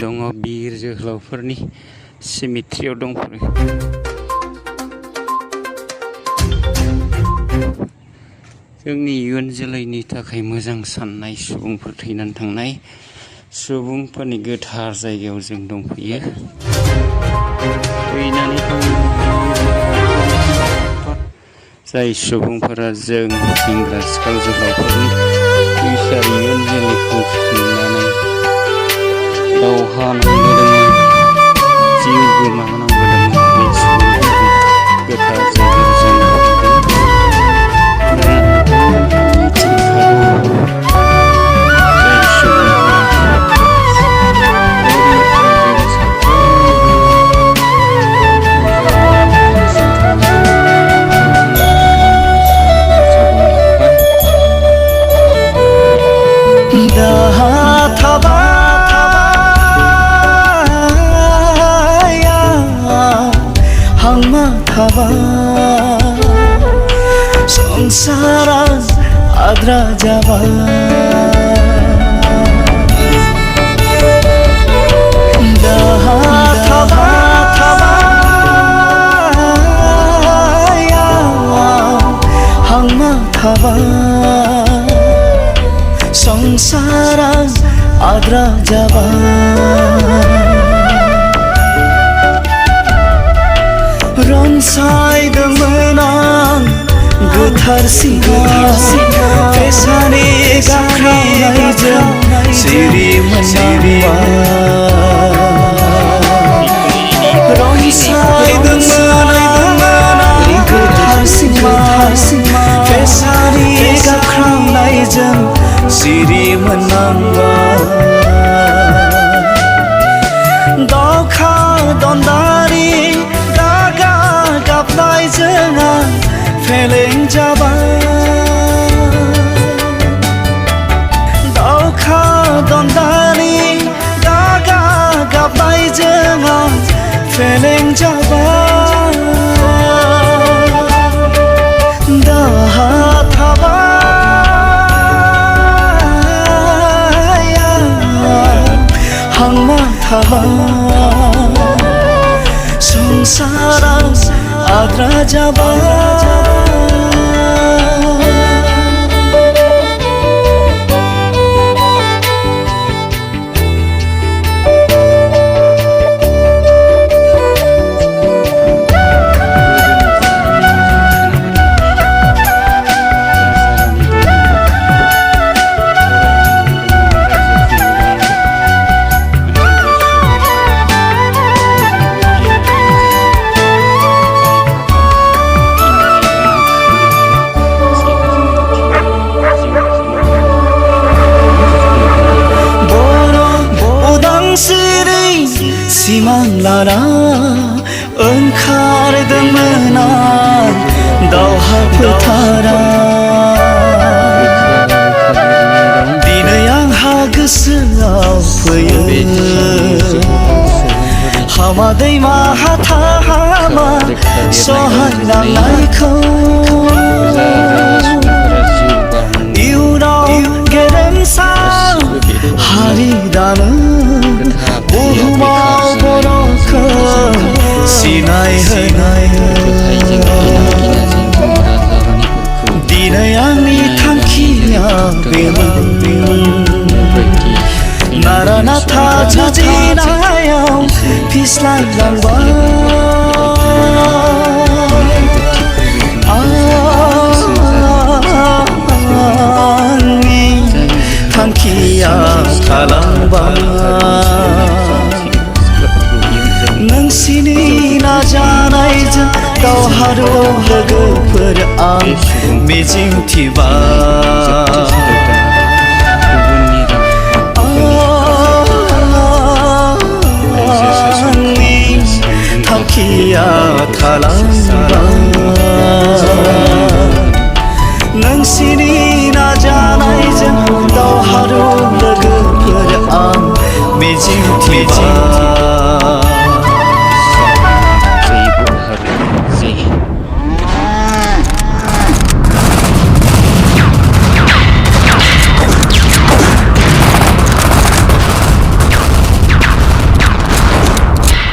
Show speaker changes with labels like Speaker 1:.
Speaker 1: दङ बिर जोहोलावफोरनि सिमेट्रियाव दंफोरो। जोंनि इयुन जोलैनि थाखाय मोजां साननाय सुबुंफोर थैनानै थांनाय सुबुंफोरनि गोथार जायगायाव जों दंफैयो। थैनानै जाय सुबुंफोरा जों सेंग्रा सिख्ला जोहोलावफोरनि फिउचार इयुन जोलैखौ खुंनानै दावहा नांबोदोंमोन, जिउ गोमानांबोदोंमोन, बे सुबुंफोरनि गोथार जायगायाव जों
Speaker 2: संसारान आद्रा जाबाय दाहा थाबाय हांमा थाबाय संसारान आद्रा जाबाय रनसायदोंमोन आं गोथार सिगां फेसानि गाख्रावनायजों सिरि मोननांबाय रनसायदोंमोन आं गोथार सिगां फेसानि गाख्रावनायजों सिरि मोननांबाय दावखा दन्दारि गाबनायजों आं फेलें जाबाय दावखा दन्दारि दागा गाबनायजों आं फेलें जाबाय दाहा थाबाय हांमा थाबाय संसारा आद्रा जाबाय सिमां लाना ओंखारदोंमोन आं दावहा फोथाराव दिनै आंहा गोसोआव फैयो हामा दैमा हाथा हामा सहायनांनायखौ इयुनाव गेरेमसा हारि दानो बुहुमाव बर'खौ सिनाय होनाय दिनै आंनि थांखिया बेमोन नारा नाथा जुजिनायाव फिस्लायलांबाय आंनि थांखिया थालांबाय नोंसिनि नाजानायजों दावहारु लोगोफोर आं मिजिंथिबाय आंनि थांखिया थालांबाय